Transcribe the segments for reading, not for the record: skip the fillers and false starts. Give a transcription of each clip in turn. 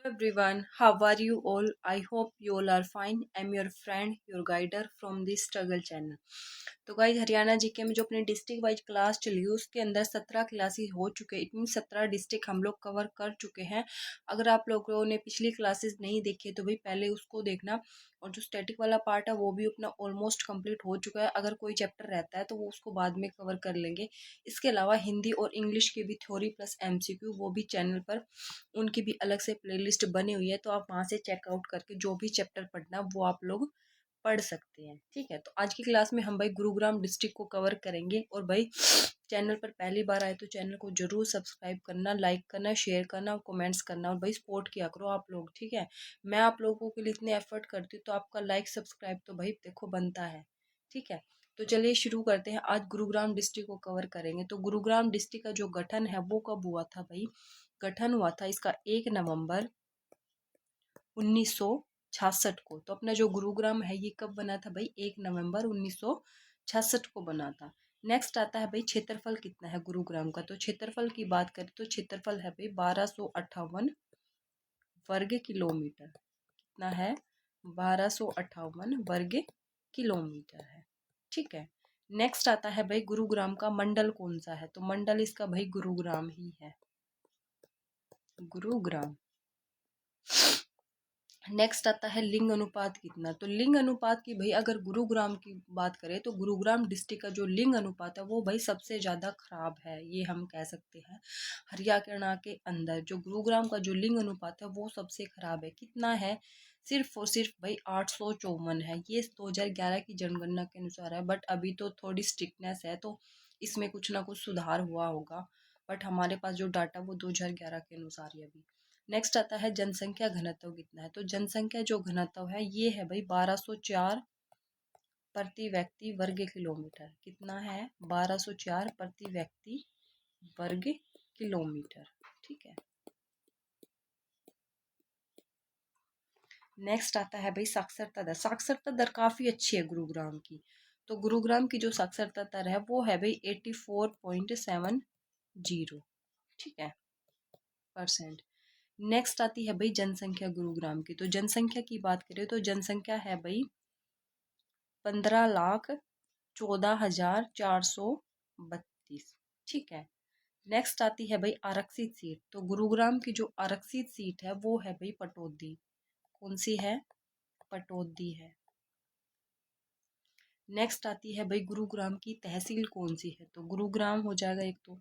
Hello everyone, how are you all? I hope you all are fine. I'm your friend, your guider from the Struggle channel. तो guys Haryana GK में जो अपनी district wise class चली है उसके अंदर 17 classes हो चुके हैं। इट मीन 17 डिस्ट्रिक्ट हम लोग कवर कर चुके हैं। अगर आप लोगों ने पिछली क्लासेस नहीं देखी तो भाई पहले उसको देखना। और जो स्टैटिक वाला पार्ट है वो भी अपना ऑलमोस्ट कंप्लीट हो चुका है। अगर कोई चैप्टर रहता है तो वो उसको बाद में कवर कर लेंगे। इसके अलावा हिंदी और इंग्लिश की भी थ्योरी प्लस MCQ वो भी चैनल पर उनकी भी अलग से प्लेलिस्ट बनी हुई है, तो आप वहाँ से चेकआउट करके जो भी चैप्टर पढ़ना वो आप लोग पढ़ सकते हैं। ठीक है, तो आज की क्लास में हम भाई गुरुग्राम डिस्ट्रिक्ट को कवर करेंगे। और भाई चैनल पर पहली बार आए तो चैनल को जरूर सब्सक्राइब करना, लाइक करना, शेयर करना और कमेंट्स करना और भाई सपोर्ट किया करो आप लोग। ठीक है, मैं आप लोगों के लिए इतने एफर्ट करती हूँ तो आपका लाइक सब्सक्राइब तो भाई देखो बनता है। ठीक है, तो चलिए शुरू करते हैं। आज गुरुग्राम डिस्ट्रिक्ट को कवर करेंगे। तो गुरुग्राम डिस्ट्रिक्ट का जो गठन है वो कब हुआ था भाई? गठन हुआ था इसका 1 नवंबर 1966 को। तो अपना जो गुरुग्राम है ये कब बना था भाई? 1 नवंबर 1966 को बना था। नेक्स्ट आता है भाई क्षेत्रफल कितना है गुरुग्राम का। तो क्षेत्रफल की बात करें तो क्षेत्रफल है भाई 1258 वर्ग किलोमीटर। कितना है? 1258 वर्ग किलोमीटर है। ठीक है, नेक्स्ट आता है भाई गुरुग्राम का मंडल कौन सा है। तो मंडल इसका भाई गुरुग्राम ही है, गुरुग्राम। नेक्स्ट आता है लिंग अनुपात कितना। तो लिंग अनुपात की भाई अगर गुरुग्राम की बात करें तो गुरुग्राम डिस्ट्रिक्ट का जो लिंग अनुपात है वो भाई सबसे ज़्यादा खराब है, ये हम कह सकते हैं। हरियाणा के अंदर जो गुरुग्राम का जो लिंग अनुपात है वो सबसे खराब है। कितना है? सिर्फ और सिर्फ भाई 854 है। ये 2011 की जनगणना के अनुसार है, बट अभी तो थोड़ी स्ट्रिक्टनेस है तो इसमें कुछ ना कुछ सुधार हुआ होगा। बट हमारे पास जो डाटा वो 2011 के अनुसार ही अभी। नेक्स्ट आता है जनसंख्या घनत्व कितना है। तो जनसंख्या जो घनत्व है ये है भाई 1204 प्रति व्यक्ति वर्ग किलोमीटर। कितना है? 1204 प्रति व्यक्ति वर्ग किलोमीटर। ठीक है, नेक्स्ट आता है भाई साक्षरता दर। साक्षरता दर काफ़ी अच्छी है गुरुग्राम की। तो गुरुग्राम की जो साक्षरता दर है वो है भाई 84.70। ठीक है, परसेंट। नेक्स्ट आती है भाई जनसंख्या गुरुग्राम की। तो जनसंख्या की बात करें तो जनसंख्या है भाई 15,14,432। ठीक है, नेक्स्ट आती है भाई आरक्षित सीट। तो गुरुग्राम की जो आरक्षित सीट है वो है भाई पटौदी। कौन सी है? पटौदी है। नेक्स्ट आती है भाई गुरुग्राम की तहसील कौन सी है। तो गुरुग्राम हो जाएगा एक तो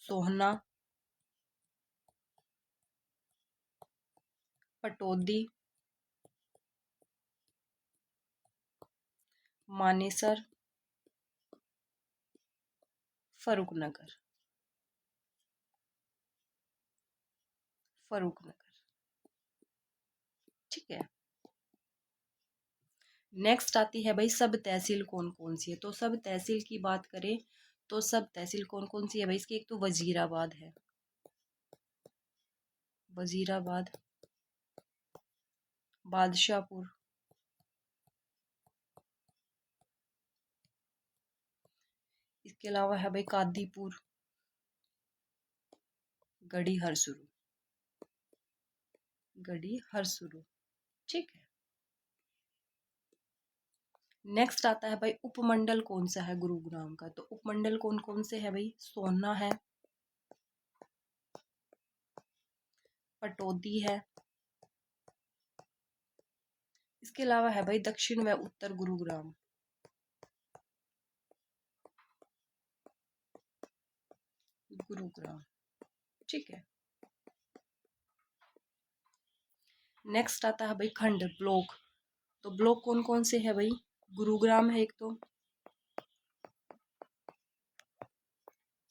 सोहना, पटौदी, मानेसर, फरुखनगर। फरुखनगर। ठीक है, नेक्स्ट आती है भाई सब तहसील कौन कौन सी है। तो सब तहसील की बात करें तो सब तहसील कौन कौन सी है भाई? इसकी एक तो वजीराबाद है, वजीराबाद, बादशाहपुर, इसके अलावा है भाई कादीपुर, गढ़ी हरसुरु, गढ़ी हरसुरु। ठीक है, नेक्स्ट आता है भाई उपमंडल कौन सा है गुरुग्राम का। तो उपमंडल कौन कौन से है भाई? सोहना है, पटौदी है, इसके अलावा है भाई दक्षिण व उत्तर गुरुग्राम। गुरुग्राम। ठीक है, नेक्स्ट आता है भाई खंड ब्लॉक। तो ब्लॉक कौन कौन से है भाई? गुरुग्राम है एक तो,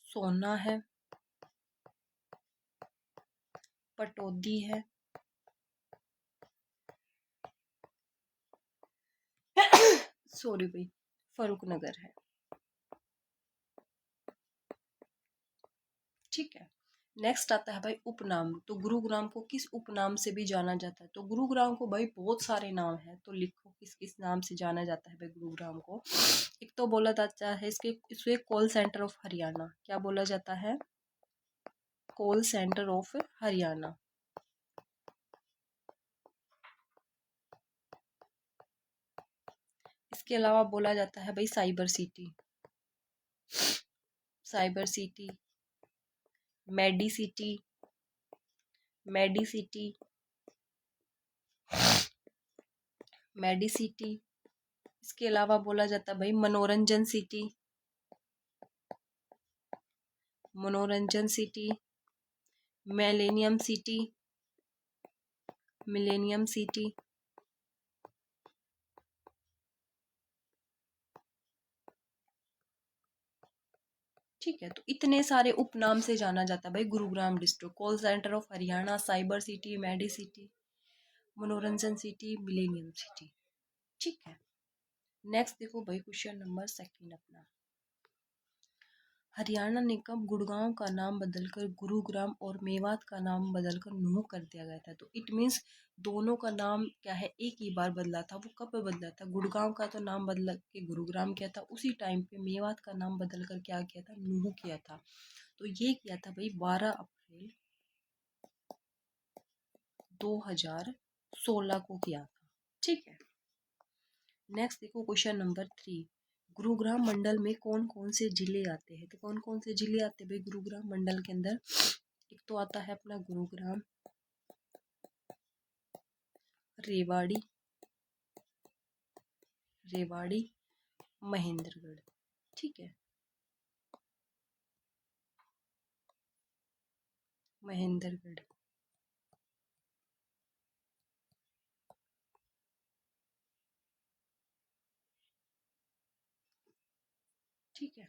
सोहना है, पटौदी है, सॉरी भाई फरुखनगर है। ठीक है, नेक्स्ट आता है भाई उपनाम। तो गुरुग्राम को किस उपनाम से भी जाना जाता है। तो गुरुग्राम को भाई बहुत सारे नाम है, तो लिखो किस किस नाम से जाना जाता है भाई गुरुग्राम को। एक तो बोला जाता है इसे कॉल सेंटर ऑफ हरियाणा। क्या बोला जाता है? Call centre of Haryana. इसके अलावा बोला जाता है भाई cyber city, cyber city, medi city, medi city, medi city. इसके अलावा बोला जाता है भाई मनोरंजन सिटी, मनोरंजन city, millennium city, millennium city. ठीक है, तो इतने सारे उपनाम से जाना जाता है भाई Gurugram district. Call centre of Haryana, cyber city, medi city, मनोरंजन सिटी, मिलेनियम सिटी। ठीक है, नेक्स्ट देखो भाई क्वेश्चन नंबर सेकंड अपना। हरियाणा ने कब गुड़गांव का नाम बदलकर गुरुग्राम और मेवात का नाम बदलकर नूंह कर दिया गया था? तो इट मीन्स दोनों का नाम क्या है, एक ही बार बदला था। वो कब बदला था? गुड़गांव का तो नाम बदल के गुरुग्राम किया था, उसी टाइम पे मेवात का नाम बदल कर क्या किया था, नूंह किया था। तो ये किया था भाई 12 अप्रैल 2016 को किया था। ठीक है, नेक्स्ट देखो क्वेश्चन नंबर 3। गुरुग्राम मंडल में कौन कौन से जिले आते हैं? तो कौन कौन से जिले आते हैं भाई गुरुग्राम मंडल के अंदर? एक तो आता है अपना गुरुग्राम, रेवाड़ी, रेवाड़ी, महेंद्रगढ़। ठीक है, महेंद्रगढ़। ठीक है,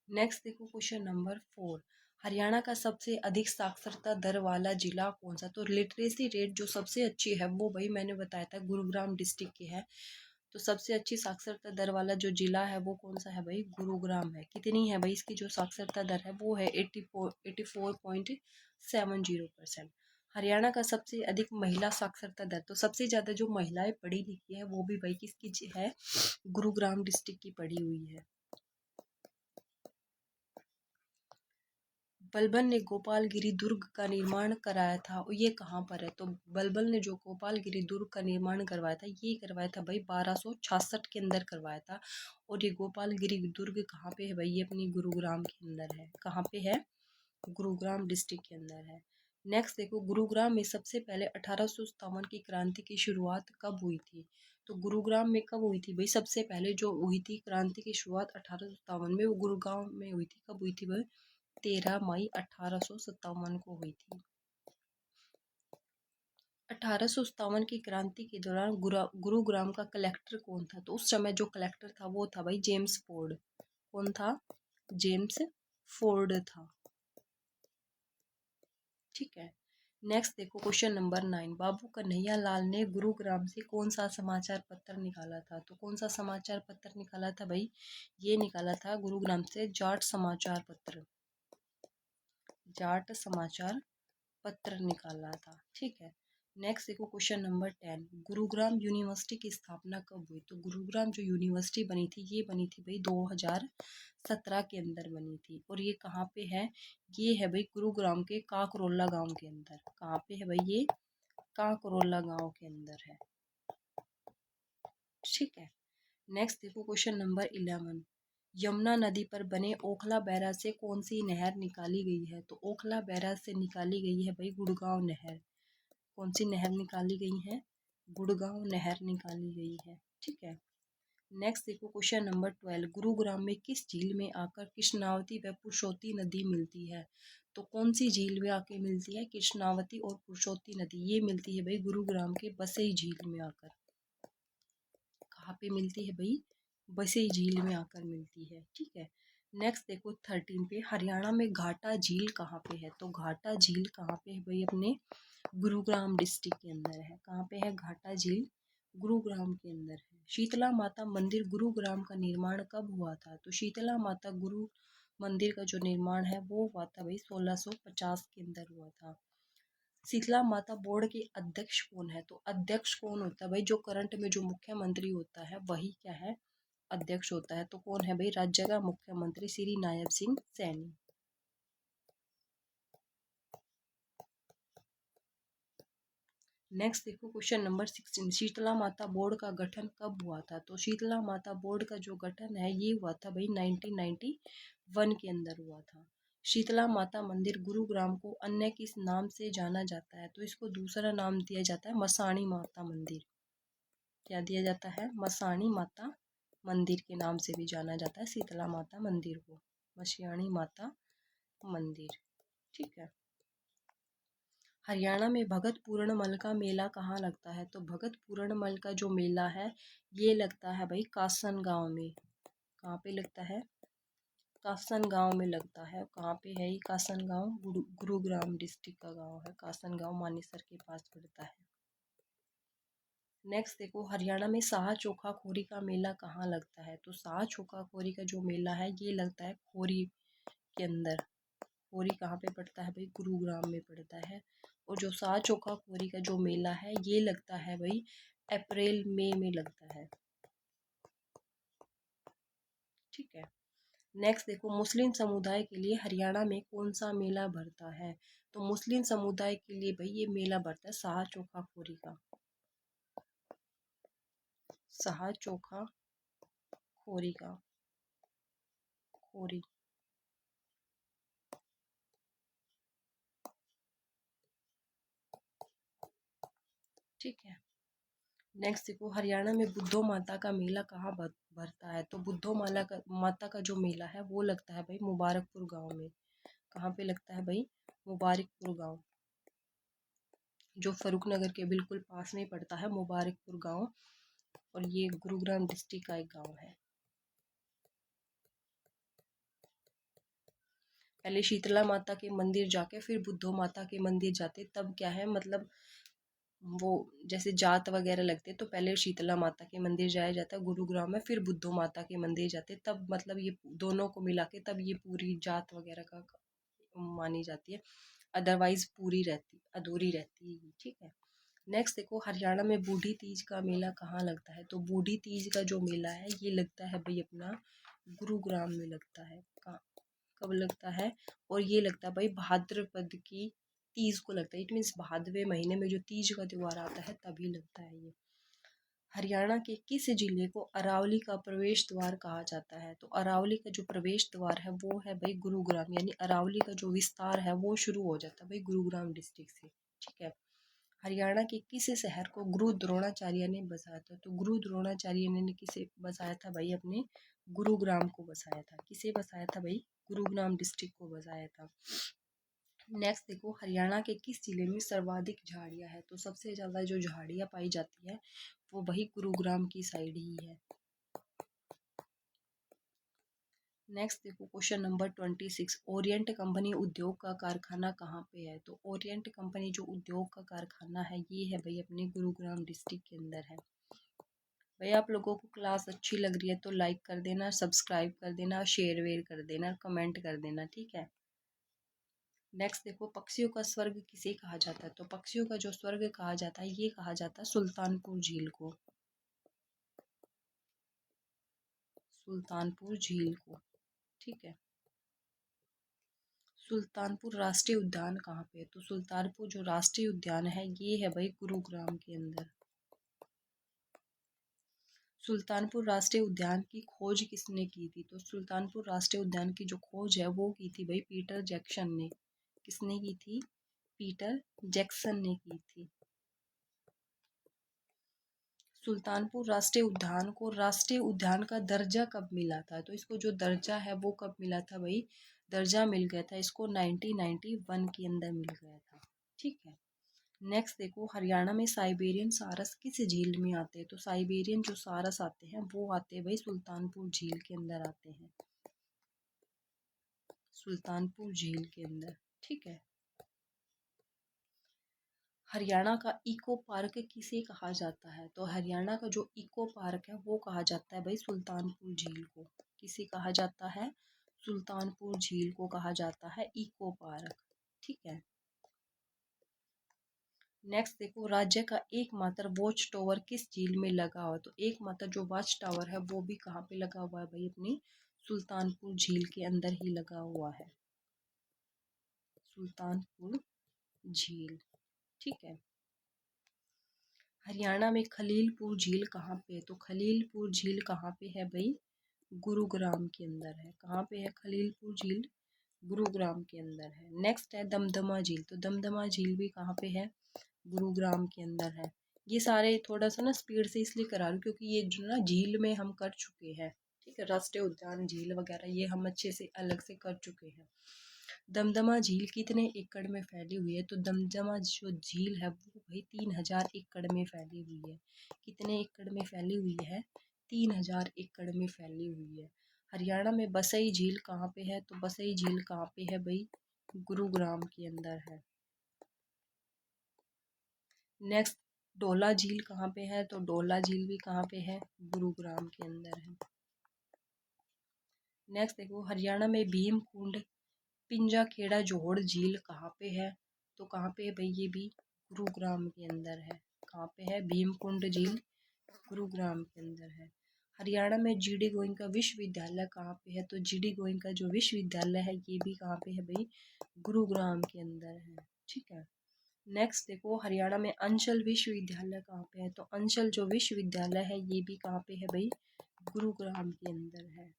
नेक्स्ट देखो क्वेश्चन नंबर 4। हरियाणा का सबसे अधिक साक्षरता दर वाला जिला कौन सा? तो लिटरेसी रेट जो सबसे अच्छी है वो भाई मैंने बताया था गुरुग्राम डिस्ट्रिक्ट की है। तो सबसे अच्छी साक्षरता दर वाला जो जिला है वो कौन सा है भाई? गुरुग्राम है। कितनी है भाई इसकी जो साक्षरता दर है? वो है 84.70%। हरियाणा का सबसे अधिक महिला साक्षरता दर, तो सबसे ज्यादा जो महिलाएं पढ़ी लिखी है वो भी भाई किसकी है? गुरुग्राम डिस्ट्रिक्ट की पढ़ी हुई है। बलबन ने गोपालगिरी दुर्ग का निर्माण कराया था और ये कहाँ पर है? तो बलबन ने जो गोपालगिरी दुर्ग का निर्माण करवाया था ये करवाया था भाई 1266 के अंदर करवाया था। और ये गोपालगिरी दुर्ग कहाँ पे है भाई? ये अपनी गुरुग्राम के अंदर है। कहाँ पे है? गुरुग्राम डिस्ट्रिक्ट के अंदर है। नेक्स्ट देखो, गुरुग्राम में सबसे पहले 1857 की क्रांति की शुरुआत कब हुई थी? तो गुरुग्राम में कब हुई थी भाई? सबसे पहले जो हुई थी क्रांति की शुरुआत 1857 में, वो गुरुग्राम में हुई थी। कब हुई थी भाई? 13 मई 1857 को हुई थी। 1857 की क्रांति के दौरान गुरुग्राम का कलेक्टर कौन था? तो उस समय जो कलेक्टर था वो था भाई जेम्स फोर्ड। कौन था? जेम्स फोर्ड था। ठीक है, नेक्स्ट देखो क्वेश्चन नंबर 9। बाबू कन्हैया लाल ने गुरुग्राम से कौन सा समाचार पत्र निकाला था? तो कौन सा समाचार पत्र निकाला था भाई? ये निकाला था गुरुग्राम से जाट समाचार पत्र, जाट समाचार पत्र निकाला था। ठीक है, नेक्स्ट देखो क्वेश्चन नंबर 10। गुरुग्राम यूनिवर्सिटी की स्थापना कब हुई? तो गुरुग्राम जो यूनिवर्सिटी बनी थी ये बनी थी भाई 2017 के अंदर बनी थी। और ये कहाँ पे है? ये है भाई गुरुग्राम के काकरोला गांव के अंदर। कहाँ पे है भाई? ये काकरोला गांव के अंदर है। ठीक है, नेक्स्ट देखो क्वेश्चन नंबर 11। यमुना नदी पर बने ओखला बैराज से कौन सी नहर निकाली गई है? तो ओखला बैराज से निकाली गई है भाई गुड़गांव नहर। कौन सी नहर निकाली गई है? गुड़गांव नहर निकाली गई है। ठीक है, नेक्स्ट देखो क्वेश्चन नंबर 12। गुरुग्राम में किस झील में आकर कृष्णावती व पुरुषोत्ती नदी मिलती है? तो कौन सी झील में आके मिलती है कृष्णावती और पुरुषोत्ती नदी? ये मिलती है भाई गुरुग्राम के बसई झील में आकर। कहाँ पे मिलती है भाई? बसई झील में आकर मिलती है। ठीक है, नेक्स्ट देखो 13 पे। हरियाणा में घाटा झील कहाँ पे है? तो घाटा झील कहाँ पे है भाई? अपने गुरुग्राम डिस्ट्रिक्ट के अंदर है। कहाँ पे है घाटा झील? गुरुग्राम के अंदर है। शीतला माता मंदिर गुरुग्राम का निर्माण कब हुआ था? तो शीतला माता गुरु मंदिर का जो निर्माण है वो हुआ था भाई 1650 के अंदर हुआ था। शीतला माता बोर्ड के अध्यक्ष कौन है? तो अध्यक्ष कौन होता है भाई? जो करंट में जो मुख्यमंत्री होता है वही क्या है? अध्यक्ष होता है, तो कौन है भाई राज्य का मुख्यमंत्री? श्री नायब सिंह सैनी। नेक्स्ट देखो क्वेश्चन नंबर 16, शीतला माता बोर्ड का गठन कब हुआ था? तो शीतला माता बोर्ड का जो गठन है ये हुआ था भाई 1991 के अंदर हुआ था। शीतला माता मंदिर गुरुग्राम को अन्य किस नाम से जाना जाता है? तो इसको दूसरा नाम दिया जाता है मसाणी माता मंदिर। क्या दिया जाता है? मसाणी माता मंदिर के नाम से भी जाना जाता है शीतला माता मंदिर को, मसियाणी माता मंदिर। ठीक है। हरियाणा में भगत पूर्णमल का मेला कहाँ लगता है? तो भगत पूर्णमल का जो मेला है ये लगता है भाई कासन गांव में। कहाँ पे लगता है? कासन गांव में लगता है। कहाँ पे है ये कासन गांव? गुरुग्राम डिस्ट्रिक्ट का गांव है कासन गांव, मानेसर के पास पड़ता है। नेक्स्ट देखो हरियाणा में साहा चोखा खोरी का मेला कहाँ लगता है? तो साहा चोखा खोरी का जो मेला है ये लगता है खोरी के अंदर। खोरी कहाँ पे पड़ता है भाई? गुरुग्राम में पड़ता है। और जो साहा चोखा खोरी का जो मेला है ये लगता है भाई अप्रैल मई में लगता है। ठीक है। नेक्स्ट देखो मुस्लिम समुदाय के लिए हरियाणा में कौन सा मेला भरता है? तो मुस्लिम समुदाय के लिए भाई ये मेला भरता है साहा चोखा खोरी का। साहा चोखा खोरी का, खोरी। ठीक है। नेक्स्ट देखो हरियाणा में बुद्धो माता का मेला कहाँ भरता है? तो बुद्धो माता का जो मेला है वो लगता है भाई मुबारकपुर गांव में। कहाँ पे लगता है भाई? मुबारकपुर गांव, जो फरुखनगर के बिल्कुल पास में पड़ता है मुबारकपुर गांव। और ये गुरुग्राम डिस्ट्रिक्ट का एक गांव है। पहले शीतला माता के मंदिर जाके फिर बुद्धो माता के मंदिर जाते, तब क्या है मतलब वो जैसे जात वगैरह लगते तो पहले शीतला माता के मंदिर जाया जाता है गुरुग्राम में, फिर बुद्धो माता के मंदिर जाते, तब मतलब ये दोनों को मिला के तब ये पूरी जात वगैरह का मानी जाती है। अदरवाइज पूरी रहती अधूरी रहती है। ठीक है। नेक्स्ट देखो हरियाणा में बूढ़ी तीज का मेला कहाँ लगता है? तो बूढ़ी तीज का जो मेला है ये लगता है भाई अपना गुरुग्राम में लगता है। कब लगता है? और ये लगता है भाई भाद्रपद की तीज को लगता है। इट मीन्स भादवे महीने में जो तीज का त्योहार आता है तभी लगता है ये। हरियाणा के किस जिले को अरावली का प्रवेश द्वार कहा जाता है? तो अरावली का जो प्रवेश द्वार है वो है भाई गुरुग्राम, यानी अरावली का जो विस्तार है वो शुरू हो जाता है भाई गुरुग्राम डिस्ट्रिक्ट से। ठीक है। हरियाणा के किस शहर को गुरु द्रोणाचार्य ने बसाया था? तो गुरु द्रोणाचार्य ने किसे बसाया था भाई? अपने गुरुग्राम को बसाया था। किसे बसाया था भाई? गुरुग्राम डिस्ट्रिक्ट को बसाया था। नेक्स्ट देखो हरियाणा के किस जिले में सर्वाधिक झाड़ियाँ है? तो सबसे ज़्यादा जो झाड़ियाँ पाई जाती है वो वही गुरुग्राम की साइड ही है। नेक्स्ट देखो क्वेश्चन नंबर 26, ओरिएंट कंपनी उद्योग का कारखाना कहाँ पे है? तो ओरिएंट कंपनी जो उद्योग का कारखाना है ये है भाई अपने गुरुग्राम डिस्ट्रिक्ट के अंदर है। भाई आप लोगों को क्लास अच्छी लग रही है तो लाइक कर देना, सब्सक्राइब कर देना, शेयर वेयर कर देना, कमेंट कर देना। ठीक है। नेक्स्ट देखो पक्षियों का स्वर्ग किसे कहा जाता है? तो पक्षियों का जो स्वर्ग कहा जाता है ये कहा जाता है सुल्तानपुर झील को। सुल्तानपुर झील को। ठीक है। सुल्तानपुर राष्ट्रीय उद्यान कहाँ पे है? तो सुल्तानपुर जो राष्ट्रीय उद्यान है ये है भाई गुरुग्राम के अंदर। सुल्तानपुर राष्ट्रीय उद्यान की खोज किसने की थी? तो सुल्तानपुर राष्ट्रीय उद्यान की जो खोज है वो की थी भाई पीटर जैक्सन ने। किसने की थी? पीटर जैक्सन ने की थी। सुल्तानपुर राष्ट्रीय उद्यान को राष्ट्रीय उद्यान का दर्जा कब मिला था? तो इसको जो दर्जा है वो कब मिला था भाई? दर्जा मिल गया था इसको 1991 के अंदर मिल गया था। ठीक है। नेक्स्ट देखो हरियाणा में साइबेरियन सारस किस झील में आते हैं? तो साइबेरियन जो सारस आते हैं वो आते हैं भाई सुल्तानपुर झील के अंदर आते हैं। सुल्तानपुर झील के अंदर। ठीक है। हरियाणा का इको पार्क किसे कहा जाता है? तो हरियाणा का जो इको पार्क है वो कहा जाता है भाई सुल्तानपुर झील को। किसे कहा जाता है? सुल्तानपुर झील को कहा जाता है इको पार्क। ठीक है। नेक्स्ट देखो, राज्य का एकमात्र वॉच टावर किस झील में लगा हुआ है? तो एकमात्र जो वॉच टावर है वो भी कहाँ पे लगा हुआ है भाई? अपनी सुल्तानपुर झील के अंदर ही लगा हुआ है, सुल्तानपुर झील। ठीक है। हरियाणा में खलीलपुर झील कहाँ पे है? तो खलीलपुर झील कहाँ पे है भाई? गुरुग्राम के अंदर है। कहाँ पे है खलीलपुर झील? गुरुग्राम के अंदर है। नेक्स्ट है दमदमा झील। तो दमदमा झील भी कहाँ पे है? गुरुग्राम के अंदर है। ये सारे थोड़ा सा ना स्पीड से इसलिए करा रही हूँ क्योंकि ये जो ना झील में हम कर चुके हैं। ठीक है, राष्ट्रीय उद्यान झील वगैरह ये हम अच्छे से अलग से कर चुके हैं। दमदमा झील कितने एकड़ में फैली हुई है? तो दमदमा जो झील है वो भाई 3000 एकड़ में फैली हुई है। कितने एकड़ में फैली हुई है? 3000 एकड़ में फैली हुई है। हरियाणा में बसई झील कहाँ पे है? तो बसई झील कहाँ पे है भाई? गुरुग्राम के अंदर है। नेक्स्ट, डोला झील कहाँ पे है? तो डोला झील भी कहाँ पे है? गुरुग्राम के अंदर है। नेक्स्ट देखो, हरियाणा में भीमकुंड पिंजा खेड़ा जोड़ झील कहाँ पे है? तो कहाँ पे है भाई? ये भी गुरुग्राम के अंदर है। कहाँ पे है भीमकुंड झील? गुरुग्राम के अंदर है। हरियाणा में जीडी गोइंका विश्वविद्यालय कहाँ पे है? तो जीडी गोइंका जो विश्वविद्यालय है ये भी कहाँ पे है भाई? गुरुग्राम के अंदर है। ठीक है। नेक्स्ट देखो, हरियाणा में अंचल विश्वविद्यालय कहाँ पे है? तो अंचल जो विश्वविद्यालय है ये भी कहाँ पे है भाई? गुरुग्राम के अंदर है।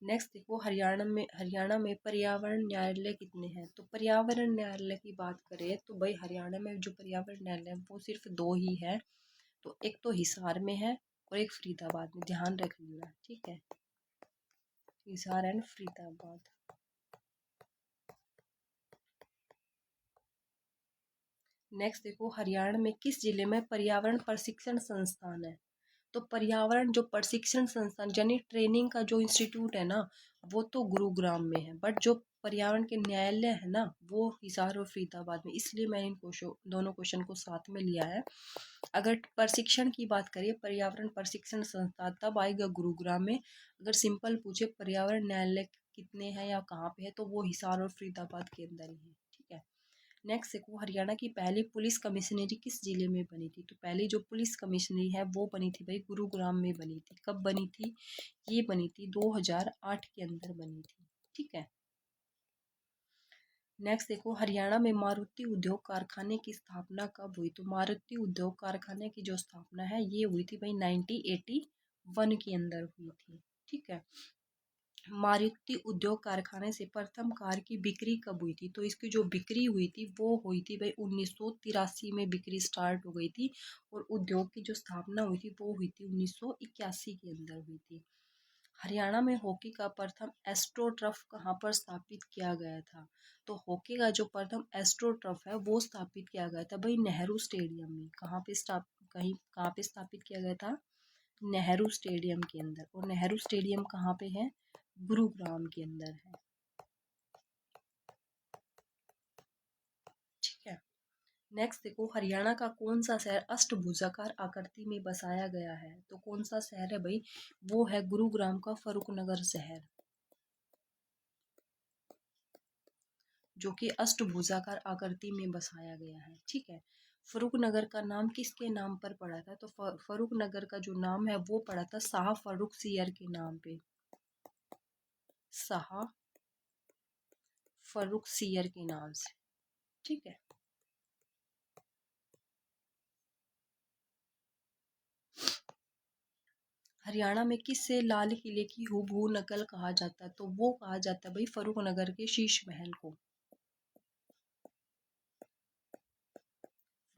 नेक्स्ट देखो, हरियाणा में पर्यावरण न्यायालय कितने हैं? तो पर्यावरण न्यायालय की बात करें तो भाई हरियाणा में जो पर्यावरण न्यायालय है वो सिर्फ दो ही है। तो एक तो हिसार में है और एक फरीदाबाद में, ध्यान रख लेना। ठीक है, हिसार एंड फरीदाबाद। नेक्स्ट देखो, हरियाणा में किस जिले में पर्यावरण प्रशिक्षण संस्थान है? तो पर्यावरण जो प्रशिक्षण संस्थान यानी ट्रेनिंग का जो इंस्टीट्यूट है ना वो तो गुरुग्राम में है, बट जो पर्यावरण के न्यायालय है ना वो हिसार और फरीदाबाद में, इसलिए मैंने इन क्वेश्चन दोनों क्वेश्चन को साथ में लिया है। अगर प्रशिक्षण की बात करिए, पर्यावरण प्रशिक्षण संस्थान तब आएगा गुरुग्राम में। अगर सिंपल पूछे पर्यावरण न्यायालय कितने हैं या कहाँ पे है तो वो हिसार और फरीदाबाद के अंदर ही है। ठीक है। नेक्स्ट देखो, हरियाणा की पहली पुलिस कमिश्नरी किस जिले में बनी थी? तो पहली जो पुलिस कमिश्नरी है वो बनी थी भाई गुरुग्राम में बनी थी। कब बनी थी? ये बनी थी 2008 के अंदर बनी थी। ठीक है। नेक्स्ट देखो, हरियाणा में मारुति उद्योग कारखाने की स्थापना कब हुई? तो मारुति उद्योग कारखाने की जो स्थापना है ये हुई थी भाई 1981 के अंदर हुई थी। ठीक है। मारुति उद्योग कारखाने से प्रथम कार की बिक्री कब हुई थी? तो इसकी जो बिक्री हुई थी वो हुई थी भाई 1983 में बिक्री स्टार्ट हो गई थी। और उद्योग की जो स्थापना हुई थी वो हुई थी 1981 के अंदर हुई थी। हरियाणा में हॉकी का प्रथम एस्ट्रोटर्फ कहाँ पर स्थापित किया गया था? तो हॉकी का जो प्रथम एस्ट्रोटर्फ है वो स्थापित किया गया था भाई नेहरू स्टेडियम में। कहाँ पे स्थापित किया गया था? नेहरू स्टेडियम के अंदर। और नेहरू स्टेडियम कहाँ पे है? गुरुग्राम के अंदर है। ठीक है। नेक्स्ट देखो, हरियाणा का कौन सा शहर अष्टभुजाकार आकृति में बसाया गया है? तो कौन सा शहर है भाई? वो है गुरुग्राम का फरुखनगर शहर, जो कि अष्टभुजाकार आकृति में बसाया गया है। ठीक है। फरुखनगर का नाम किसके नाम पर पड़ा था? तो फरुखनगर का जो नाम है वो पड़ा था शाह फरुख सियर के नाम पे। शाह फरुख सियर के नाम से। ठीक है। हरियाणा में किससे लाल किले की हूबहू नकल कहा जाता है? तो वो कहा जाता है भाई फरुखनगर के शीश महल को।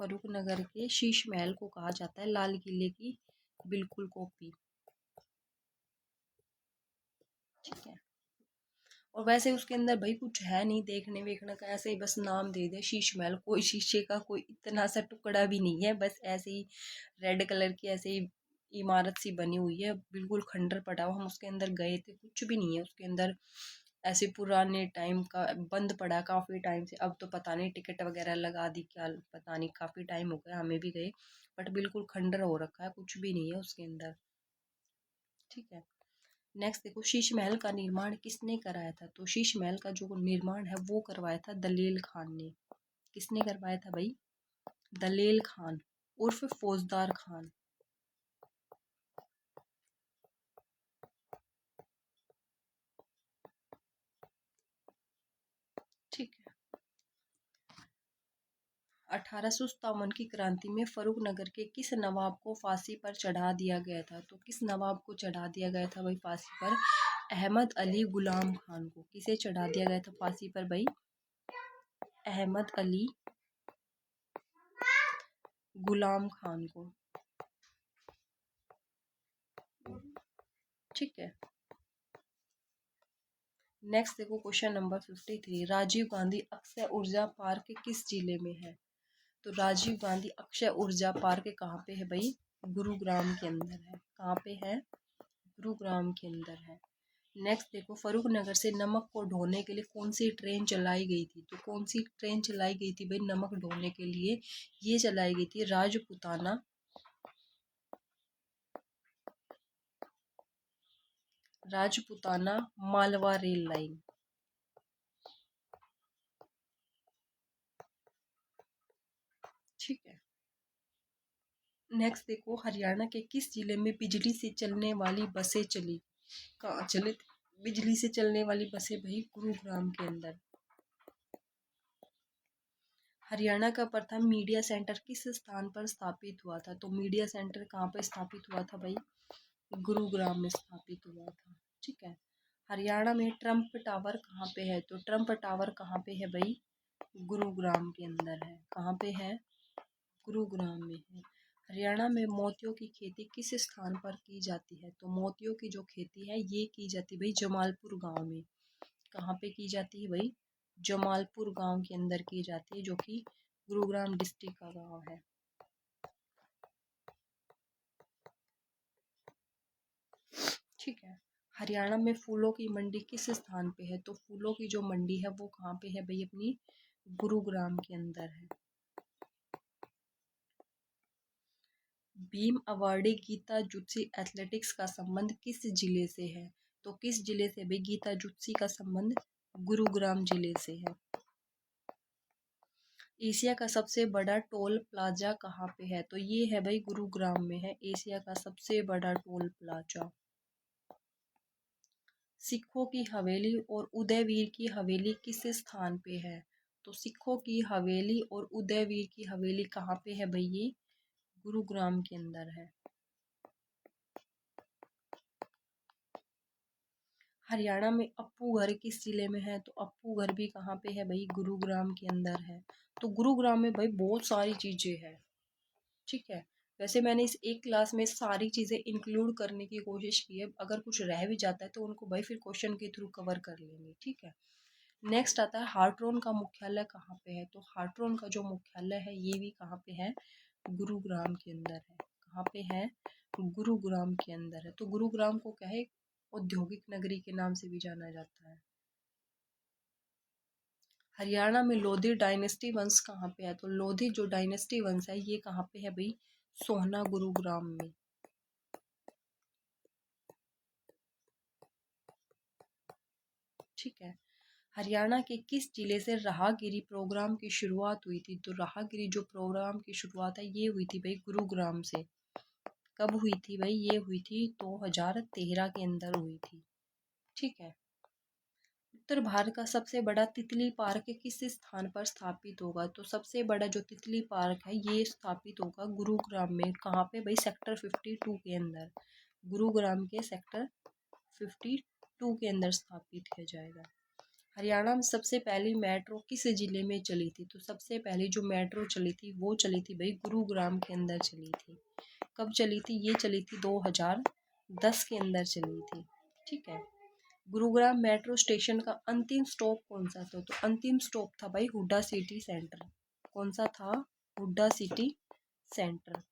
फरुखनगर के शीश महल को कहा जाता है लाल किले की बिल्कुल कॉपी। ठीक है। और वैसे उसके अंदर भाई कुछ है नहीं देखने वेखने का, ऐसे ही बस नाम दे दे शीश महल, कोई शीशे का कोई इतना सा टुकड़ा भी नहीं है, बस ऐसे ही रेड कलर की ऐसे ही इमारत सी बनी हुई है, बिल्कुल खंडर पड़ा हुआ। हम उसके अंदर गए थे, कुछ भी नहीं है उसके अंदर। ऐसे पुराने टाइम का बंद पड़ा है काफ़ी टाइम से, अब तो पता नहीं टिकट वगैरह लगा दी क्या, पता नहीं, काफ़ी टाइम हो गया हमें भी गए। बट बिल्कुल खंडर हो रखा है, कुछ भी नहीं है उसके अंदर। ठीक है। नेक्स्ट देखो, शीश महल का निर्माण किसने कराया था? तो शीश महल का जो निर्माण है वो करवाया था दलील खान ने। किसने करवाया था भाई? दलेल खान उर्फ फौजदार खान। ठीक है। 1857 की क्रांति में फर्रुख नगर के किस नवाब को फांसी पर चढ़ा दिया गया था? तो किस नवाब को चढ़ा दिया गया था भाई फांसी पर? अहमद अली गुलाम खान को। किसे चढ़ा दिया गया था फांसी पर भाई? अहमद अली गुलाम खान को। ठीक है। नेक्स्ट देखो क्वेश्चन नंबर 53। राजीव गांधी अक्षय ऊर्जा पार्क किस जिले में है? तो राजीव गांधी अक्षय ऊर्जा पार्क कहाँ पे है भाई? गुरुग्राम के अंदर है। कहाँ पे है? गुरुग्राम के अंदर है। नेक्स्ट देखो, फर्रुख नगर से नमक को ढोने के लिए कौन सी ट्रेन चलाई गई थी? तो कौन सी ट्रेन चलाई गई थी भाई नमक ढोने के लिए? ये चलाई गई थी राजपुताना मालवा रेल लाइन। ठीक है। नेक्स्ट देखो, हरियाणा के किस जिले में बिजली से चलने वाली बसें चली? कहाँ चले बिजली से चलने वाली बसें भाई? गुरुग्राम के अंदर। हरियाणा का प्रथम मीडिया सेंटर किस स्थान पर स्थापित हुआ था? तो मीडिया सेंटर कहाँ पर स्थापित हुआ था भाई? गुरुग्राम में स्थापित हुआ था। ठीक है। हरियाणा में ट्रम्प टावर कहाँ पे है? तो ट्रम्प टावर कहाँ पे है भाई? गुरुग्राम के अंदर है। कहाँ पे है? गुरुग्राम में है। हरियाणा में मोतियों की खेती किस स्थान पर की जाती है? तो मोतियों की जो खेती है ये की जाती है भाई जमालपुर गांव में। कहाँ पे की जाती है भाई? जमालपुर गांव के अंदर की जाती है, जो कि गुरुग्राम डिस्ट्रिक्ट का गांव है। ठीक है। हरियाणा में फूलों की मंडी किस स्थान पे है? तो फूलों की जो मंडी है वो कहाँ पे है भाई? अपनी गुरुग्राम के अंदर है। भीम अवॉर्डी गीता जुत्सी एथलेटिक्स का संबंध किस जिले से है? तो किस जिले से भाई गीता जुत्सी का संबंध? गुरुग्राम जिले से है। एशिया का सबसे बड़ा टोल प्लाजा कहाँ पे है? तो ये है भाई गुरुग्राम में है एशिया का सबसे बड़ा टोल प्लाजा। सिखों की हवेली और उदयवीर की हवेली किस स्थान पे है? तो सिखों की हवेली और उदयवीर की हवेली कहाँ पे है भाई? ये गुरुग्राम के अंदर है। हरियाणा में अप्पू घर किस जिले में है? तो अप्पू घर भी कहाँ पे है भाई? गुरुग्राम के अंदर है। तो गुरुग्राम में भाई बहुत सारी चीजें हैं। ठीक है। वैसे मैंने इस एक क्लास में सारी चीजें इंक्लूड करने की कोशिश की है, अगर कुछ रह भी जाता है तो उनको भाई फिर क्वेश्चन के थ्रू कवर कर लेंगे। ठीक है। नेक्स्ट आता है हार्ट्रोन का मुख्यालय कहाँ पे है? तो हार्ट्रोन का जो मुख्यालय है ये भी कहाँ पे है? गुरुग्राम के अंदर है। कहाँ पे है? गुरुग्राम के अंदर है। तो गुरुग्राम को क्या है? औद्योगिक नगरी के नाम से भी जाना जाता है। हरियाणा में लोधी डायनेस्टी वंश कहाँ पे है? तो लोधी जो डायनेस्टी वंश है ये कहाँ पे है भाई? सोहना गुरुग्राम में। ठीक है। हरियाणा के किस जिले से राहगिरी प्रोग्राम की शुरुआत हुई थी? तो राहगिरी जो प्रोग्राम की शुरुआत है ये हुई थी भाई गुरुग्राम से। कब हुई थी भाई? ये हुई थी 2013 के अंदर हुई थी। ठीक है। उत्तर भारत का सबसे बड़ा तितली पार्क किस स्थान पर स्थापित होगा? तो सबसे बड़ा जो तितली पार्क है ये स्थापित होगा गुरुग्राम में। कहाँ पे भाई? सेक्टर 52 के अंदर। गुरुग्राम के सेक्टर 52 के अंदर स्थापित किया जाएगा। हरियाणा में सबसे पहली मेट्रो किस जिले में चली थी? तो सबसे पहली जो मेट्रो चली थी वो चली थी भाई गुरुग्राम के अंदर चली थी। कब चली थी? ये चली थी 2010 के अंदर चली थी। ठीक है। गुरुग्राम मेट्रो स्टेशन का अंतिम स्टॉप कौन सा था? तो अंतिम स्टॉप था भाई हुड्डा सिटी सेंटर। कौन सा था? Hooda city centre.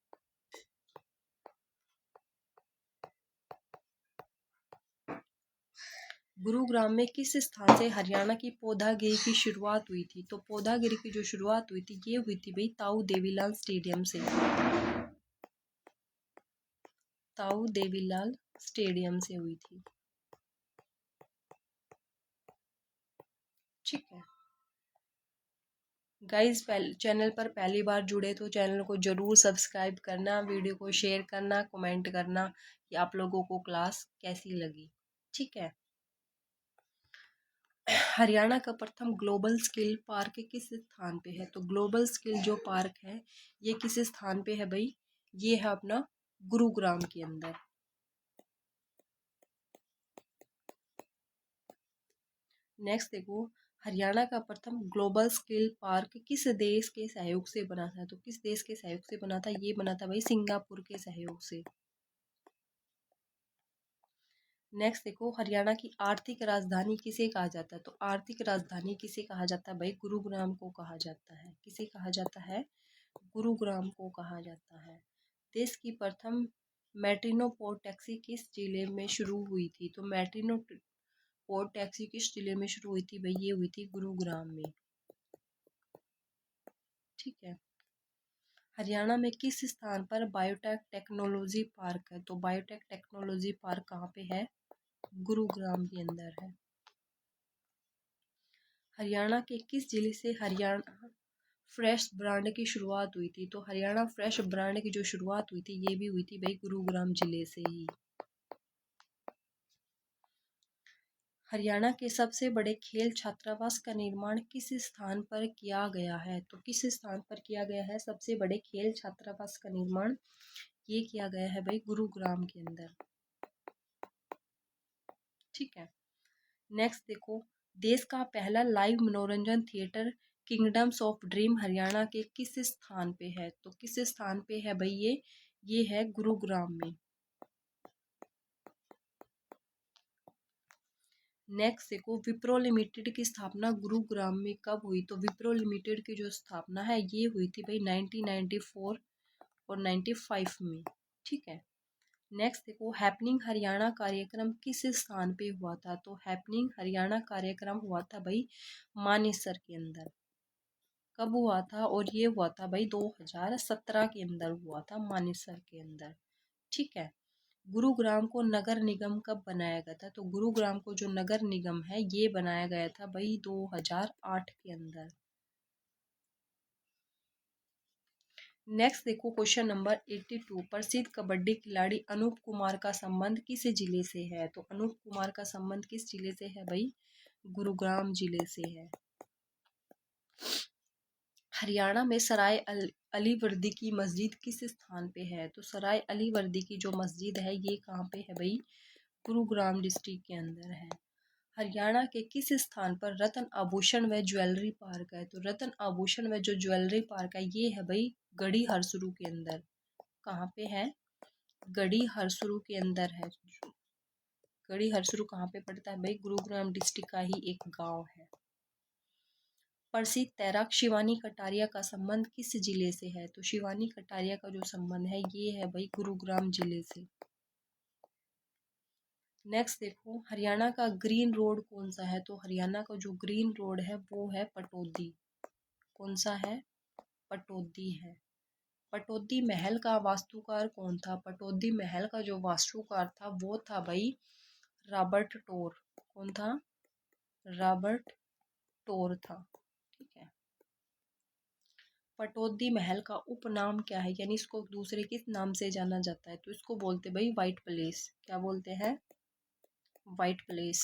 गुरुग्राम में किस स्थान से हरियाणा की पौधागिरी की शुरुआत हुई थी? तो पौधागिरी की जो शुरुआत हुई थी ये हुई थी भाई ताऊ देवीलाल स्टेडियम से। ताऊ देवीलाल स्टेडियम से हुई थी। ठीक है। गाइस चैनल पर पहली बार जुड़े तो चैनल को ज़रूर सब्सक्राइब करना, वीडियो को शेयर करना, कमेंट करना कि आप लोगों को क्लास कैसी लगी। ठीक है। हरियाणा का प्रथम ग्लोबल स्किल पार्क किस स्थान पे है? तो ग्लोबल स्किल जो पार्क है ये किस स्थान पे है भाई? ये है अपना गुरुग्राम के अंदर। नेक्स्ट देखो, हरियाणा का प्रथम ग्लोबल स्किल पार्क किस देश के सहयोग से बना था? तो किस देश के सहयोग से बना था? ये बना था भाई सिंगापुर के सहयोग से। नेक्स्ट देखो, हरियाणा की आर्थिक राजधानी किसे कहा जाता है? तो आर्थिक राजधानी किसे कहा जाता है भाई? गुरुग्राम को कहा जाता है। किसे कहा जाता है? गुरुग्राम को कहा जाता है। देश की प्रथम मेट्रो पोर्ट टैक्सी किस जिले में शुरू हुई थी? तो मेट्रो पोर्ट टैक्सी किस जिले में शुरू हुई थी भाई? ये हुई थी गुरुग्राम में। ठीक है। हरियाणा में किस स्थान पर बायोटेक टेक्नोलॉजी पार्क है? तो बायोटेक टेक्नोलॉजी पार्क कहाँ पे है? गुरुग्राम के अंदर है। हरियाणा के किस जिले से हरियाणा फ्रेश ब्रांड की शुरुआत हुई थी? तो हरियाणा फ्रेश ब्रांड की जो शुरुआत हुई थी ये भी हुई थी भाई गुरुग्राम जिले से ही। हरियाणा के सबसे बड़े खेल छात्रावास का निर्माण किस स्थान पर किया गया है? तो किस स्थान पर किया गया है सबसे बड़े खेल छात्रावास का निर्माण? ये किया गया है भाई गुरुग्राम के अंदर। ठीक है। नेक्स्ट देखो, देश का पहला लाइव मनोरंजन theatre kingdoms of dream Haryana के किस स्थान पे है? तो किस स्थान पे है भाई ये है गुरुग्राम में। नेक्स्ट देखो, विप्रो लिमिटेड की स्थापना गुरुग्राम में कब हुई? तो विप्रो लिमिटेड की जो स्थापना है ये हुई थी भाई 1994 और 95 में। ठीक है। नेक्स्ट देखो, हैपनिंग हरियाणा कार्यक्रम किस स्थान पे हुआ था? तो हैपनिंग हरियाणा कार्यक्रम हुआ था भाई मानेसर के अंदर। कब हुआ था? और ये हुआ था भाई 2017 के अंदर हुआ था मानेसर के अंदर। ठीक है। गुरुग्राम को नगर निगम कब बनाया गया था? तो गुरुग्राम को जो नगर निगम है ये बनाया गया था भाई 2008 के अंदर। नेक्स्ट देखो, क्वेश्चन नंबर 82, प्रसिद्ध कबड्डी खिलाड़ी अनूप कुमार का संबंध किस जिले से है? तो अनूप कुमार का संबंध किस जिले से है भाई? गुरुग्राम जिले से है। हरियाणा में अली वर्दी की मस्जिद किस स्थान पे है? तो सराय अली वर्दी की जो मस्जिद है ये कहाँ पे है भाई? गुरुग्राम डिस्ट्रिक्ट के अंदर है। हरियाणा के किस स्थान पर रतन आभूषण व ज्वेलरी पार्क है? तो रतन आभूषण व जो ज्वेलरी पार्क है ये है भाई गढ़ी हरसुरु के अंदर। कहाँ पे है? गढ़ी हरसुरु के अंदर है। गढ़ी हरसुरु कहाँ पे पड़ता है भाई? गुरुग्राम डिस्ट्रिक्ट का ही एक गांव है। प्रसिद्ध तैराक शिवानी कटारिया का संबंध किस जिले से है? तो शिवानी कटारिया का जो संबंध है ये है भाई गुरुग्राम जिले से। नेक्स्ट देखो, हरियाणा का ग्रीन रोड कौन सा है? तो हरियाणा का जो ग्रीन रोड है वो है पटौदी। कौन सा है? पटौदी है। पटौदी महल का वास्तुकार कौन था? पटौदी महल का जो वास्तुकार था वो था भाई रॉबर्ट टोर। कौन था? रॉबर्ट टोर था। ठीक है। पटौदी महल का उपनाम क्या है? यानी इसको दूसरे किस नाम से जाना जाता है? तो इसको बोलते भाई व्हाइट प्लेस। क्या बोलते हैं? White place.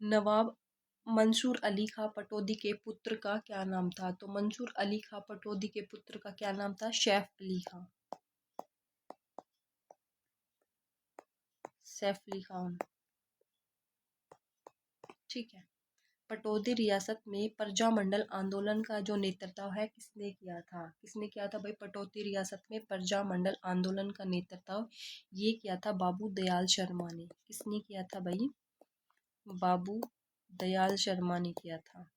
नवाब मंसूर अली खां पटौदी के पुत्र का क्या नाम था? तो मंसूर अली खां पटौदी के पुत्र का क्या नाम था? सैफ अली खां। सैफ अली खान। ठीक है। पटौदी रियासत में प्रजामंडल आंदोलन का जो नेतृत्व है किसने किया था? किसने किया था भाई? पटौदी रियासत में प्रजामंडल आंदोलन का नेतृत्व ये किया था बाबू दयाल शर्मा ने। किसने किया था भाई? बाबू दयाल शर्मा ने किया था।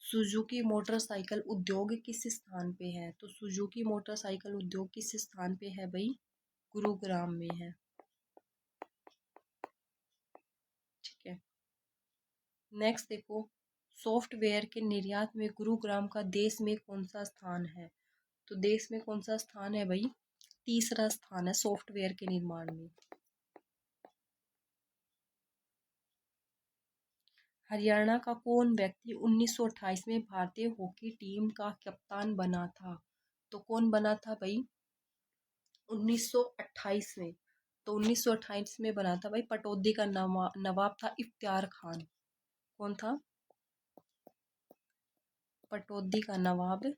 सुजुकी मोटरसाइकिल उद्योग किस स्थान पे है? तो सुजुकी मोटरसाइकिल उद्योग किस स्थान पे है भाई? गुरुग्राम में है। ठीक है। नेक्स्ट देखो, सॉफ्टवेयर के निर्यात में गुरुग्राम का देश में कौन सा स्थान है? तो देश में कौन सा स्थान है भाई? तीसरा स्थान है सॉफ्टवेयर के निर्माण में। हरियाणा का कौन व्यक्ति 1928 में भारतीय हॉकी टीम का कप्तान बना था? तो कौन बना था भाई 1928 में? तो 1928 में बना था भाई पटौदी का नवाब था इफ्तियार खान। कौन था? पटौदी का नवाब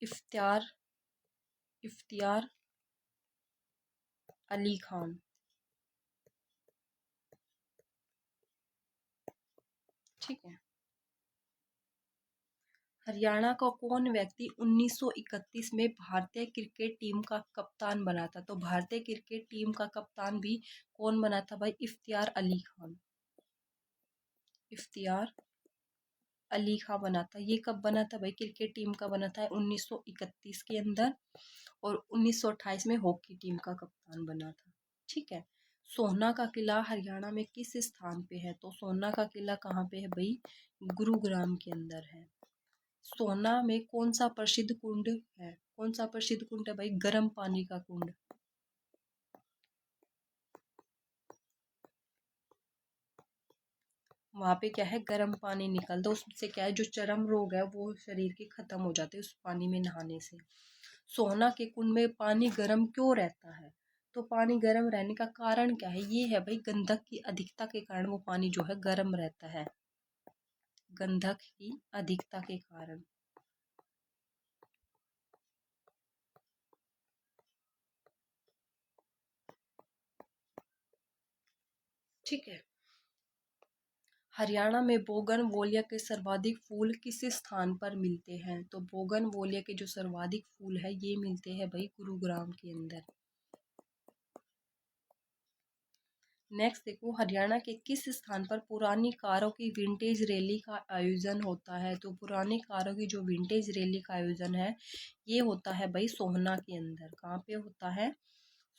इफ्तियार इफ्तियार अली खान। ठीक है। हरियाणा का कौन व्यक्ति 1931 में भारतीय क्रिकेट टीम का कप्तान बना था? तो भारतीय क्रिकेट टीम का कप्तान भी कौन बना था भाई? इफ्तियार अली खान। इफ्तियार अली खान बना था। ये कब बना था भाई? क्रिकेट टीम का बना था 1931 के अंदर, और 1928 में हॉकी टीम का कप्तान बना था। ठीक है। सोना का किला हरियाणा में किस स्थान पे है? तो सोना का किला कहाँ पे है भाई? गुरुग्राम के अंदर है। सोना में कौन सा प्रसिद्ध कुंड है? कौन सा प्रसिद्ध कुंड है भाई? गर्म पानी का कुंड। वहां पे क्या है? गर्म पानी निकलता है, उससे क्या है जो चर्म रोग है वो शरीर के खत्म हो जाते हैं उस पानी में नहाने से। सोना के कुंड में पानी गर्म क्यों रहता है? तो पानी गर्म रहने का कारण क्या है? ये है भाई गंधक की अधिकता के कारण वो पानी जो है गर्म रहता है। गंधक की अधिकता के कारण। ठीक है। हरियाणा में बोगनवेलिया के सर्वाधिक फूल किस स्थान पर मिलते हैं? तो बोगनवेलिया के जो सर्वाधिक फूल है ये मिलते हैं भाई गुरुग्राम के अंदर। नेक्स्ट देखो, हरियाणा के किस स्थान पर पुरानी कारों की विंटेज रैली का आयोजन होता है? तो पुरानी कारों की जो विंटेज रैली का आयोजन है ये होता है भाई सोहना के अंदर। कहाँ पे होता है?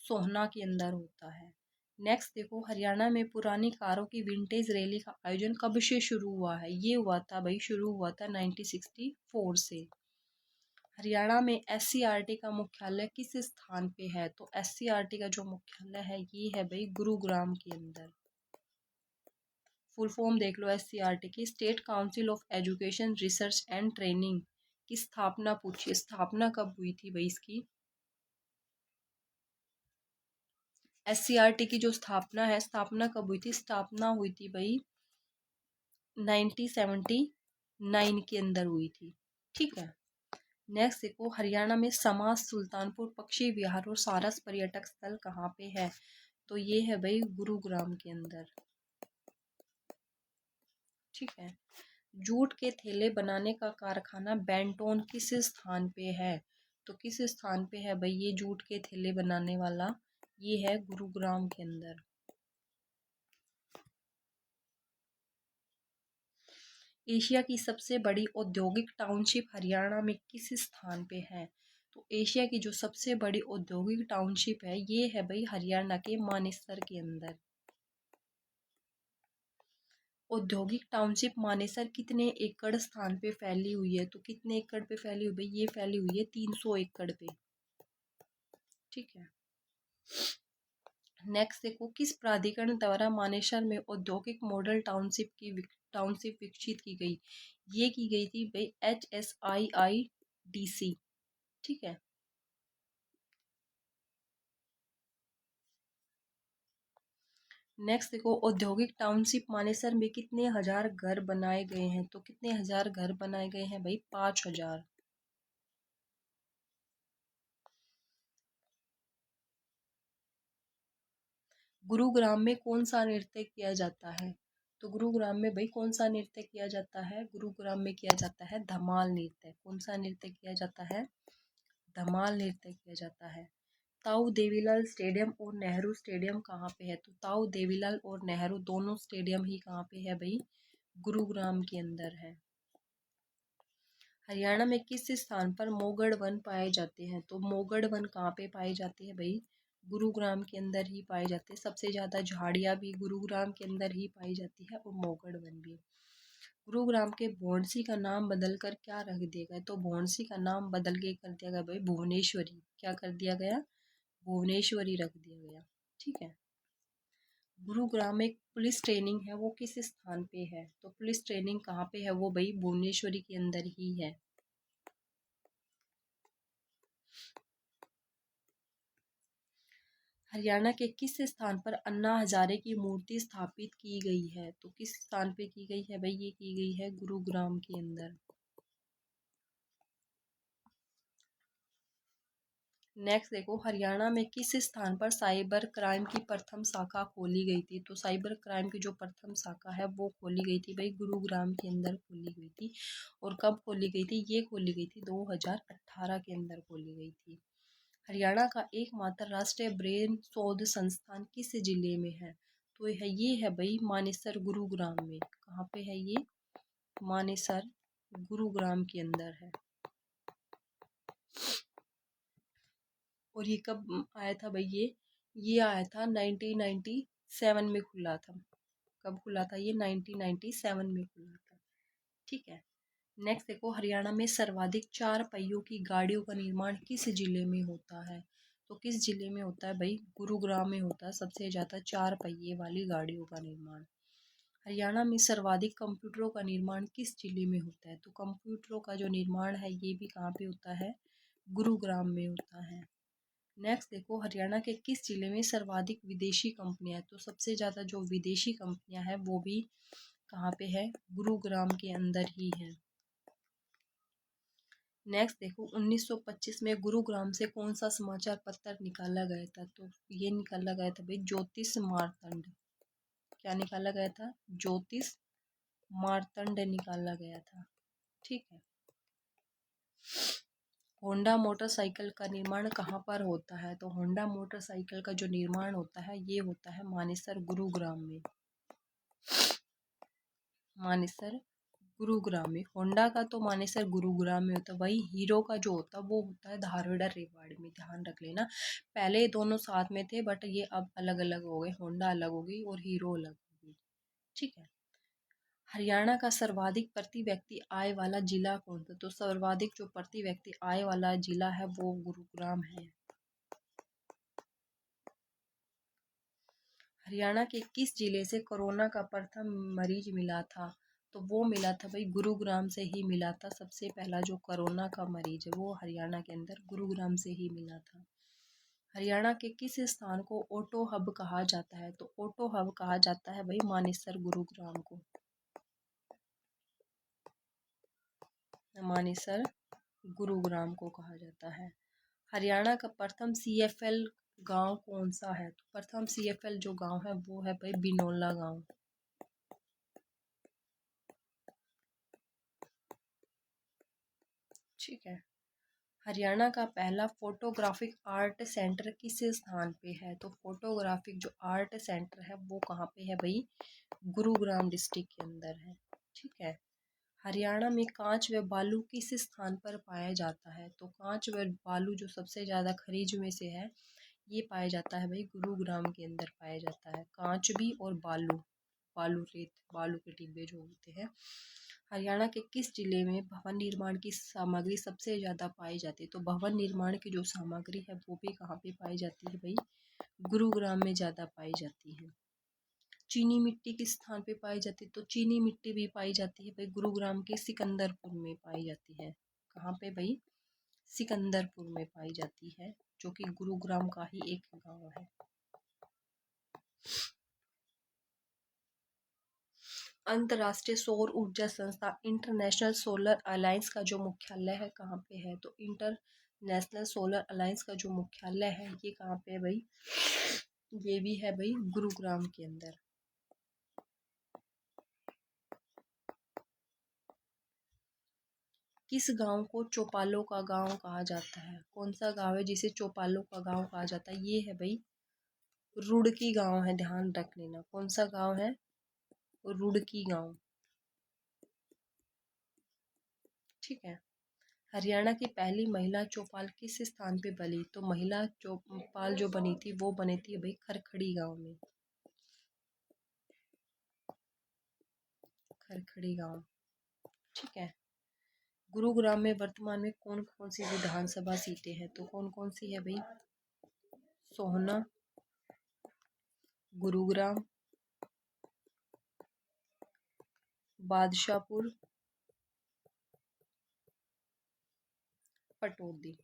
सोहना के अंदर होता है। नेक्स्ट देखो, हरियाणा में पुरानी कारों की विंटेज रैली का आयोजन कब से शुरू हुआ है? ये हुआ था भाई, शुरू हुआ था 1964 से। हरियाणा में एससीईआरटी का मुख्यालय किस स्थान पे है? तो एससीईआरटी का जो मुख्यालय है ये है भाई गुरुग्राम के अंदर। फुल फॉर्म देख लो एससीईआरटी की, state council of education research and training की स्थापना पूछिए, स्थापना कब हुई थी भाई इसकी? एससीईआरटी की जो स्थापना है, स्थापना कब हुई थी? स्थापना हुई थी भाई 1979 के अंदर हुई थी। ठीक है। नेक्स्ट देखो, हरियाणा में समाज, सुल्तानपुर पक्षी विहार और सारस पर्यटक स्थल कहाँ पे है? तो ये है भाई गुरुग्राम के अंदर। ठीक है। जूट के थैले बनाने का कारखाना बेंटोन किस स्थान पे है? तो किस स्थान पे है भाई ये जूट के थैले बनाने वाला? ये है गुरुग्राम के अंदर। एशिया की सबसे बड़ी औद्योगिक टाउनशिप हरियाणा में किस स्थान पे है? तो एशिया की जो सबसे बड़ी औद्योगिक टाउनशिप है ये है भाई हरियाणा के मानेसर के अंदर। औद्योगिक टाउनशिप मानेसर कितने एकड़ स्थान पे फैली हुई है? तो कितने एकड़ पे फैली हुई है? ये फैली हुई है 300 एकड़ पे। ठीक है। नेक्स्ट देखो, किस प्राधिकरण द्वारा मानेसर में औद्योगिक मॉडल टाउनशिप विकसित की गई? ये की गई थी भाई HSIIDC। ठीक है। नेक्स्ट देखो, औद्योगिक टाउनशिप मानेसर में कितने हजार घर बनाए गए हैं? तो कितने हजार घर बनाए गए हैं भाई? 5000। गुरुग्राम में कौन सा नृत्य किया जाता है? तो गुरुग्राम में भाई कौन सा नृत्य किया जाता है? गुरुग्राम में किया जाता है धमाल नृत्य। कौन सा नृत्य किया जाता है? धमाल नृत्य किया जाता है। ताऊ देवीलाल स्टेडियम और नेहरू स्टेडियम कहाँ पे है? तो ताऊ देवीलाल और नेहरू दोनों स्टेडियम ही कहाँ पे है भाई? गुरुग्राम के अंदर है। हरियाणा में किस स्थान पर मोगड़ वन पाए जाते हैं? तो मोगड़ वन कहाँ पे पाए जाते हैं भाई? गुरुग्राम के अंदर ही पाए जाते हैं। सबसे ज़्यादा झाड़ियाँ भी गुरुग्राम के अंदर ही पाई जाती है और मोगड़ वन भी। गुरुग्राम के भौंडसी का नाम बदल कर क्या रख दिया गया? तो भौंडसी का नाम बदल के कर दिया गया भाई भुवनेश्वरी। क्या कर दिया गया? भुवनेश्वरी रख दिया गया। ठीक है। गुरुग्राम में एक पुलिस ट्रेनिंग है, वो किस स्थान पे है? तो पुलिस ट्रेनिंग कहाँ पे है? वो भाई भुवनेश्वरी के अंदर ही है। हरियाणा के किस स्थान पर अन्ना हजारे की मूर्ति स्थापित की गई है? तो किस स्थान पे की गई है भाई? ये की गई है गुरुग्राम के अंदर। नेक्स्ट देखो, हरियाणा में किस स्थान पर साइबर क्राइम की प्रथम शाखा खोली गई थी? तो साइबर क्राइम की जो प्रथम शाखा है वो खोली गई थी भाई गुरुग्राम के अंदर खोली गई थी। और कब खोली गई थी? ये खोली गई थी 2018 के अंदर खोली गई थी। हरियाणा का एकमात्र राष्ट्रीय ब्रेन शोध संस्थान किस जिले में है? तो ये है भाई मानेसर गुरुग्राम में। कहाँ पे है ये? मानेसर गुरुग्राम के अंदर है। और ये कब आया था भाई? ये आया था 1997 में खुला था। कब खुला था ये? 1997 में खुला था। ठीक है। नेक्स्ट देखो, हरियाणा में सर्वाधिक 4 पहियों की गाड़ियों का निर्माण किस जिले में होता है? तो किस जिले में होता है भाई? गुरुग्राम में होता है सबसे ज़्यादा 4 पहिए वाली गाड़ियों का निर्माण। हरियाणा में सर्वाधिक कंप्यूटरों का निर्माण किस जिले में होता है? तो कंप्यूटरों का जो निर्माण है ये भी कहाँ पे होता है? गुरुग्राम में होता है। नेक्स्ट देखो, हरियाणा के किस जिले में सर्वाधिक विदेशी कंपनियां हैं? तो सबसे ज़्यादा जो विदेशी कंपनियां हैं वो भी कहाँ पे है? गुरुग्राम के अंदर ही है। नेक्स्ट देखो, 1925 में गुरुग्राम से कौन सा समाचार पत्र निकाला गया था? तो ये निकाला गया था भाई ज्योतिष मार्तंड। क्या निकाला गया था? ज्योतिष मार्तंड निकाला गया था। ठीक है। होंडा मोटरसाइकिल का निर्माण कहाँ पर होता है? तो होंडा मोटरसाइकिल का जो निर्माण होता है ये होता है मानेसर गुरुग्राम में। मानेसर गुरुग्राम में। होंडा का तो मानेसर गुरुग्राम में होता है। वही हीरो का जो होता है वो होता है धारवाड़ रेवाड़ी में। ध्यान रख लेना, पहले दोनों साथ में थे बट ये अब अलग अलग हो गए। होंडा अलग हो गई और हीरो अलग हो गई। ठीक है। हरियाणा का सर्वाधिक प्रति व्यक्ति आय वाला जिला कौन सा? तो सर्वाधिक जो प्रति व्यक्ति आय वाला जिला है वो गुरुग्राम है। हरियाणा के किस जिले से कोरोना का प्रथम मरीज मिला था? तो वो मिला था भाई गुरुग्राम से ही मिला था। सबसे पहला जो कोरोना का मरीज है वो हरियाणा के अंदर गुरुग्राम से ही मिला था। हरियाणा के किस स्थान को ऑटो हब कहा जाता है? तो ऑटो हब कहा जाता है भाई मानेसर गुरुग्राम को। मानेसर गुरुग्राम को कहा जाता है। हरियाणा का प्रथम सीएफएल गांव कौन सा है? तो प्रथम सीएफएल जो गांव है वो है भाई बिनोला गांव। ठीक है। हरियाणा का पहला फोटोग्राफिक आर्ट सेंटर किस स्थान पे है? तो फोटोग्राफिक जो आर्ट सेंटर है वो कहाँ पे है भाई? गुरुग्राम डिस्ट्रिक्ट के अंदर है। ठीक है। हरियाणा में कांच व बालू किस स्थान पर पाया जाता है? तो कांच व बालू जो सबसे ज़्यादा खनिज में से है ये पाया जाता है भाई गुरुग्राम के अंदर पाया जाता है। कांच भी और बालू, बालू रेत, बालू के टिब्बे जो होते हैं। हरियाणा के किस जिले में भवन निर्माण की सामग्री सबसे ज़्यादा पाई जाती है? तो भवन निर्माण की जो सामग्री है वो भी कहाँ पे पाई जाती है भाई? गुरुग्राम में ज़्यादा पाई जाती है। चीनी मिट्टी किस स्थान पे पाई जाती है? तो चीनी मिट्टी भी पाई जाती है भाई गुरुग्राम के सिकंदरपुर में पाई जाती है। कहाँ पे भाई? सिकंदरपुर में पाई जाती है, जो कि गुरुग्राम का ही एक गांव है। अंतर्राष्ट्रीय सौर ऊर्जा संस्था इंटरनेशनल सोलर अलायंस का जो मुख्यालय है कहाँ पे है? तो इंटरनेशनल सोलर अलायंस का जो मुख्यालय है ये कहाँ पे है भाई? ये भी है भाई गुरुग्राम के अंदर। किस गांव को चौपालों का गांव कहा जाता है? कौन सा गांव है जिसे चौपालों का गांव कहा जाता है? ये है भाई रुड़की गांव है। ध्यान रख लेना, कौन सा गांव है? रुड़की गांव। ठीक है। हरियाणा की पहली महिला चौपाल किस स्थान पे बनी? तो महिला चौपाल जो बनी थी वो बनी थी भाई खरखड़ी गांव में। खरखड़ी गांव। ठीक है। गुरुग्राम में वर्तमान में कौन कौन सी विधानसभा सीटें हैं? तो कौन कौन सी है भाई? सोहना, गुरुग्राम, बादशाहपुर, पटौदी।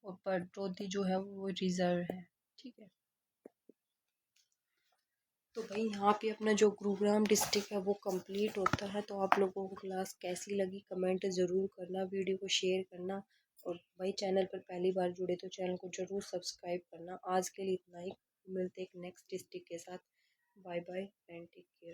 और पटौदी जो है वो रिजर्व है। ठीक है। तो भाई यहाँ पे अपना जो गुरुग्राम डिस्ट्रिक्ट है वो कंप्लीट होता है। तो आप लोगों को क्लास कैसी लगी कमेंट ज़रूर करना, वीडियो को शेयर करना। और भाई चैनल पर पहली बार जुड़े तो चैनल को ज़रूर सब्सक्राइब करना। आज के लिए इतना ही, मिलते एक नेक्स्ट डिस्ट्रिक्ट के साथ। Bye bye and take care.